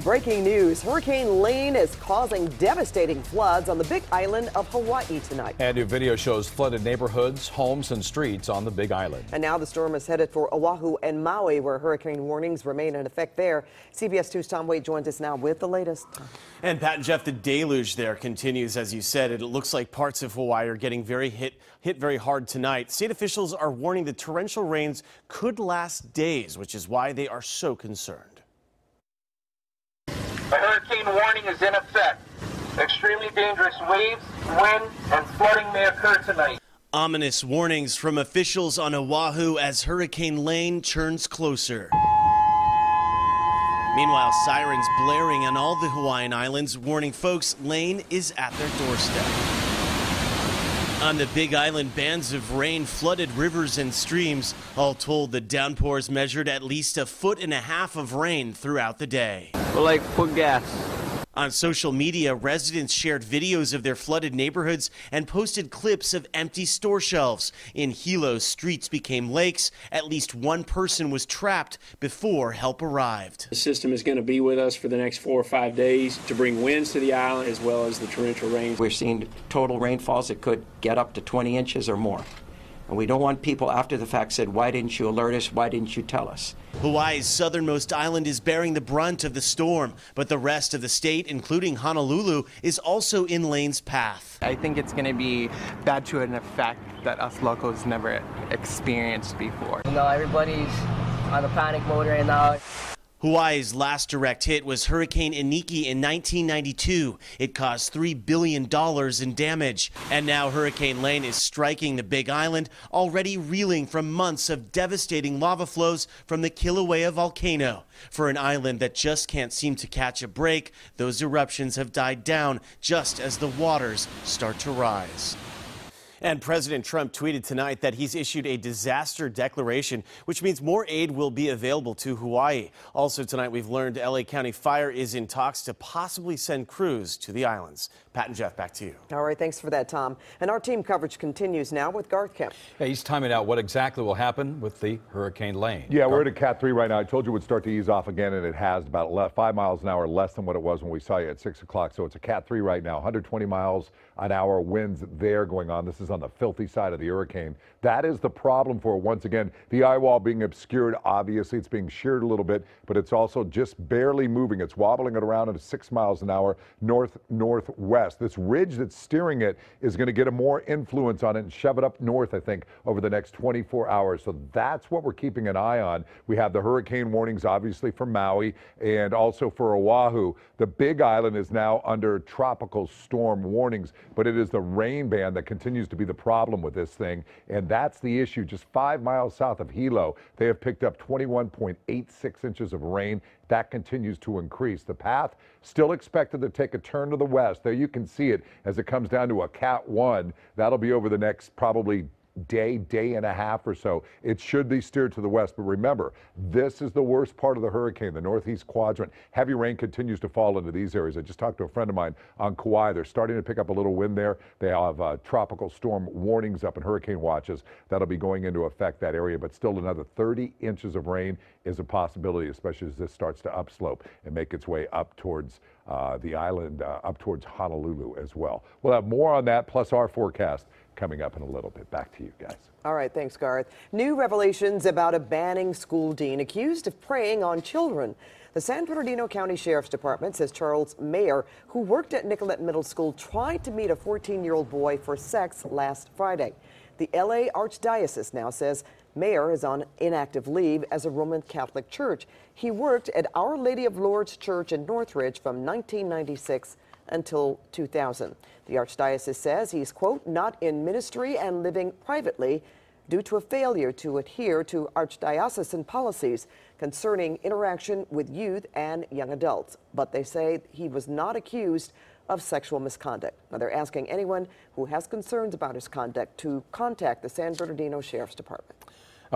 Breaking news, Hurricane Lane is causing devastating floods on the Big Island of Hawaii tonight. And new video shows flooded neighborhoods, homes, and streets on the Big Island. And now the storm is headed for Oahu and Maui, where hurricane warnings remain in effect there. CBS 2's Tom Wade joins us now with the latest. And Pat and Jeff, the deluge there continues, as you said. It looks like parts of Hawaii are getting hit very hard tonight. State officials are warning that torrential rains could last days, which is why they are so concerned. A hurricane warning is in effect. Extremely dangerous waves, wind, and flooding may occur tonight. Ominous warnings from officials on Oahu as Hurricane Lane churns closer. Meanwhile, sirens blaring on all the Hawaiian Islands, warning folks Lane is at their doorstep. On the Big Island, bands of rain flooded rivers and streams. All told, the downpours measured at least 1.5 feet of rain throughout the day. We're like, put gas. On social media, residents shared videos of their flooded neighborhoods and posted clips of empty store shelves. In Hilo, streets became lakes. At least one person was trapped before help arrived. The system is going to be with us for the next 4 or 5 days to bring winds to the island as well as the torrential rain. We're seeing total rainfalls that could get up to 20 inches or more. And we don't want people after the fact said, why didn't you alert us? Why didn't you tell us? Hawaii's southernmost island is bearing the brunt of the storm, but the rest of the state, including Honolulu, is also in Lane's path. I think it's going to be bad to an effect that us locals never experienced before. You know, everybody's on a panic mode right now. Hawaii's last direct hit was Hurricane Iniki in 1992. It caused $3 billion in damage. And now Hurricane Lane is striking the Big Island, already reeling from months of devastating lava flows from the Kilauea volcano. For an island that just can't seem to catch a break, those eruptions have died down just as the waters start to rise. And President Trump tweeted tonight that he's issued a disaster declaration, which means more aid will be available to Hawaii. Also tonight, we've learned LA County Fire is in talks to possibly send crews to the islands. Pat and Jeff, back to you. All right, thanks for that, Tom. And our team coverage continues now with Garth Kemp. Yeah, he's timing out what exactly will happen with the Hurricane Lane. Yeah, we're at a Cat 3 right now. I told you it would start to ease off again, and it has about 5 miles an hour, less than what it was when we saw you at 6 o'clock. So it's a Cat 3 right now, 120 miles an hour winds there going on. This is on the filthy side of the hurricane. That is the problem for it. Once again, the eye wall being obscured. Obviously, it's being sheared a little bit, but it's also just barely moving. It's wobbling it around at 6 miles an hour north-northwest. This ridge that's steering it is going to get a more influence on it and shove it up north, I think, over the next 24 hours. So that's what we're keeping an eye on. We have the hurricane warnings, obviously, for Maui and also for Oahu. The Big Island is now under tropical storm warnings, but it is the rain band that continues to be the problem with this thing, and that's the issue. Just 5 miles south of Hilo, they have picked up 21.86 inches of rain. That continues to increase. The path still expected to take a turn to the west. There you can see it as it comes down to a Cat 1. That'll be over the next probably day and a half or so. It should be steered to the west, but remember, this is the worst part of the hurricane, the northeast quadrant. Heavy rain continues to fall into these areas. I just talked to a friend of mine on Kauai. They're starting to pick up a little wind there. They have tropical storm warnings up and hurricane watches that'll be going into effect that area, but still another 30 inches of rain is a possibility, especially as this starts to upslope and make its way up towards the island, up towards Honolulu as well. We'll have more on that, plus our forecast coming up in a little bit. Back to you guys. All right, thanks, Garth. New revelations about a banning school dean accused of preying on children. The San Bernardino County Sheriff's Department says Charles Mayer, who worked at Nicollet Middle School, tried to meet a 14-year-old boy for sex last Friday. The LA Archdiocese now says Mayer is on inactive leave as a Roman Catholic church. He worked at Our Lady of Lourdes Church in Northridge from 1996 until 2000. The Archdiocese says he's, quote, not in ministry and living privately due to a failure to adhere to archdiocesan policies concerning interaction with youth and young adults. But they say he was not accused of sexual misconduct. Now, they're asking anyone who has concerns about his conduct to contact the San Bernardino Sheriff's Department.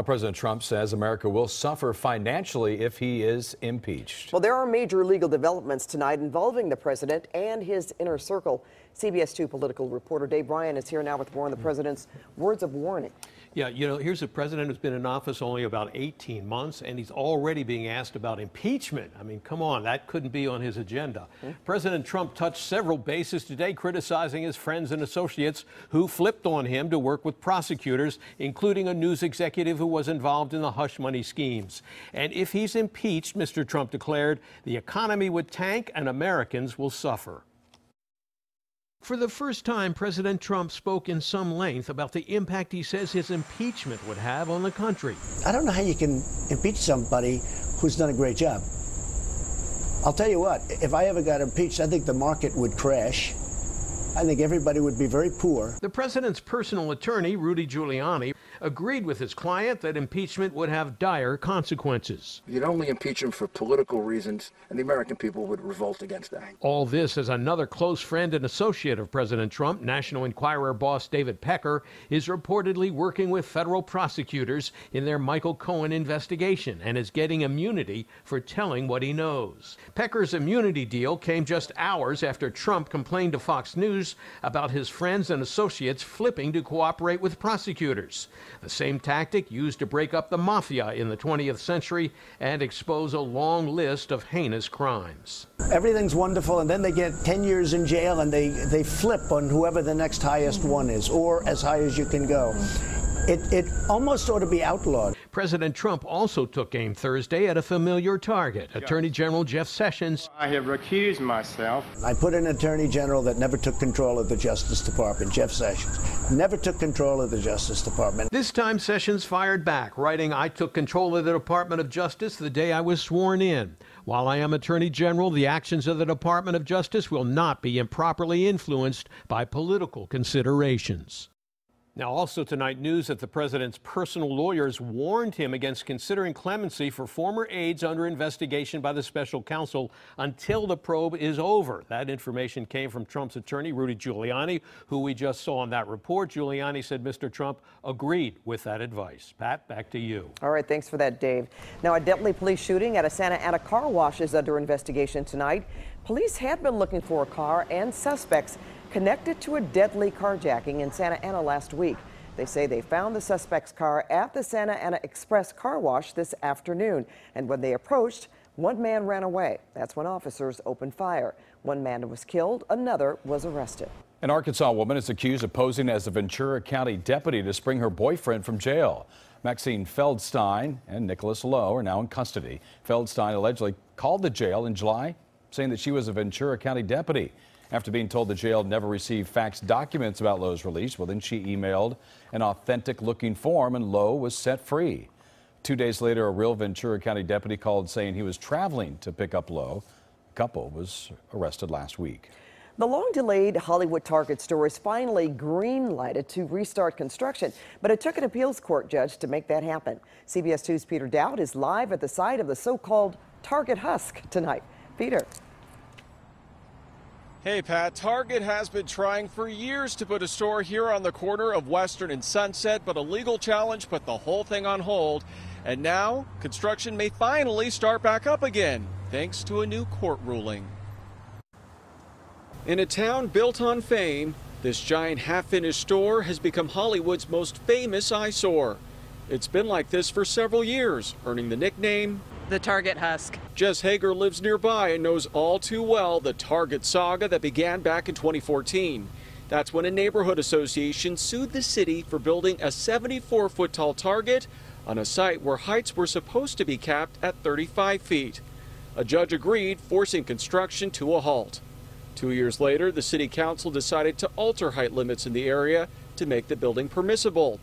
President Trump says America will suffer financially if he is impeached. Well, there are major legal developments tonight involving the president and his inner circle. CBS 2 political reporter Dave Ryan is here now with more on the president's words of warning. Yeah, you know, here's a president who's been in office only about 18 months, and he's already being asked about impeachment. I mean, come on, that couldn't be on his agenda. President Trump touched several bases today, criticizing his friends and associates who flipped on him to work with prosecutors, including a news executive who was involved in the hush money schemes. And if he's impeached, Mr. Trump declared, the economy would tank and Americans will suffer. For the first time, President Trump spoke in some length about the impact he says his impeachment would have on the country. I don't know how you can impeach somebody who's done a great job. I'll tell you what, if I ever got impeached, I think the market would crash. I think everybody would be very poor. The president's personal attorney, Rudy Giuliani, agreed with his client that impeachment would have dire consequences. You'd only impeach him for political reasons, and the American people would revolt against that. All this as another close friend and associate of President Trump, National Enquirer boss David Pecker, is reportedly working with federal prosecutors in their Michael Cohen investigation and is getting immunity for telling what he knows. Pecker's immunity deal came just hours after Trump complained to Fox News about his friends and associates flipping to cooperate with prosecutors. The same tactic used to break up the mafia in the 20th century and expose a long list of heinous crimes. Everything's wonderful, and then they get 10 years in jail, and they flip on whoever the next highest one is, or as high as you can go. It almost ought to be outlawed. President Trump also took aim Thursday at a familiar target, Attorney General Jeff Sessions. I have recused myself. I put an Attorney General that never took control of the Justice Department, Jeff Sessions. Never took control of the Justice Department. This time Sessions fired back, writing, "I took control of the Department of Justice the day I was sworn in. While I am Attorney General, the actions of the Department of Justice will not be improperly influenced by political considerations." Now, also tonight, news that the president's personal lawyers warned him against considering clemency for former aides under investigation by the special counsel until the probe is over. That information came from Trump's attorney, Rudy Giuliani, who we just saw in that report. Giuliani said Mr. Trump agreed with that advice. Pat, back to you. All right, thanks for that, Dave. Now, a deadly police shooting at a Santa Ana car wash is under investigation tonight. Police had been looking for a car and suspects connected to a deadly carjacking in Santa Ana last week. They say they found the suspect's car at the Santa Ana Express car wash this afternoon. And when they approached, one man ran away. That's when officers opened fire. One man was killed, another was arrested. An Arkansas woman is accused of posing as a Ventura County deputy to spring her boyfriend from jail. Maxine Feldstein and Nicholas Lowe are now in custody. Feldstein allegedly called the jail in July, saying that she was a Ventura County deputy. After being told the jail never received fax documents about Lowe's release, well, then she emailed an authentic-looking form, and Lowe was set free. 2 days later, a real Ventura County deputy called saying he was traveling to pick up Lowe. The couple was arrested last week. The long-delayed Hollywood Target store is finally green-lighted to restart construction, but it took an appeals court judge to make that happen. CBS 2's Peter Dowd is live at the site of the so-called Target Husk tonight. Peter. Hey, Pat, Target has been trying for years to put a store here on the corner of Western and Sunset, but a legal challenge put the whole thing on hold. And now construction may finally start back up again, thanks to a new court ruling. In a town built on fame, this giant half-finished store has become Hollywood's most famous eyesore. It's been like this for several years, earning the nickname the Target Husk. Jess Hager lives nearby and knows all too well the Target saga that began back in 2014. That's when a neighborhood association sued the city for building a 74-foot tall Target on a site where heights were supposed to be capped at 35 feet. A judge agreed, forcing construction to a halt. 2 years later, the city council decided to alter height limits in the area to make the building permissible.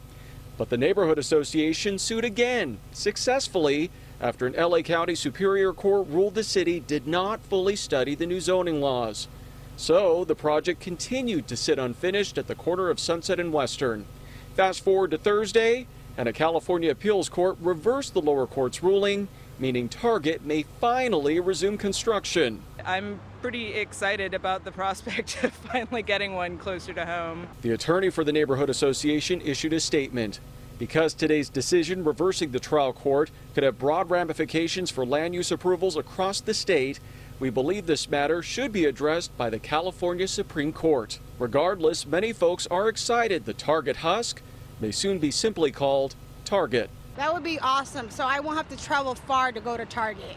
But the neighborhood association sued again, successfully, after an LA County Superior Court ruled the city did not fully study the new zoning laws. So the project continued to sit unfinished at the corner of Sunset and Western. Fast forward to Thursday, and a California appeals court reversed the lower court's ruling, meaning Target may finally resume construction. I'm pretty excited about the prospect of finally getting one closer to home. The attorney for the neighborhood association issued a statement. Because today's decision reversing the trial court could have broad ramifications for land use approvals across the state, we believe this matter should be addressed by the California Supreme Court. Regardless, many folks are excited the Target Husk may soon be simply called Target. That would be awesome, so I won't have to travel far to go to Target.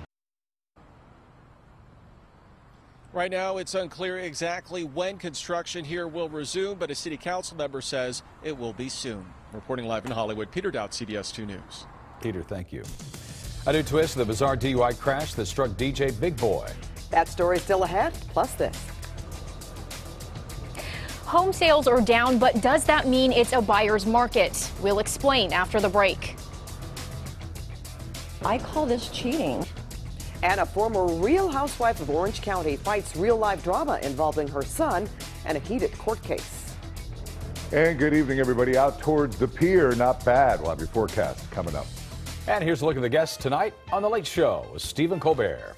Right now, it's unclear exactly when construction here will resume, but a city council member says it will be soon. Reporting live in Hollywood, Peter Dowd, CBS 2 News. Peter, thank you. A new twist of the bizarre DUI crash that struck DJ Big Boy. That story still ahead, plus this. Home sales are down, but does that mean it's a buyer's market? We'll explain after the break. I call this cheating. And a former Real Housewife of Orange County fights real-life drama involving her son and a heated court case. And good evening, everybody. Out towards the pier, not bad. We'll have your forecast coming up. And here's a look at the guests tonight on The Late Show with Stephen Colbert.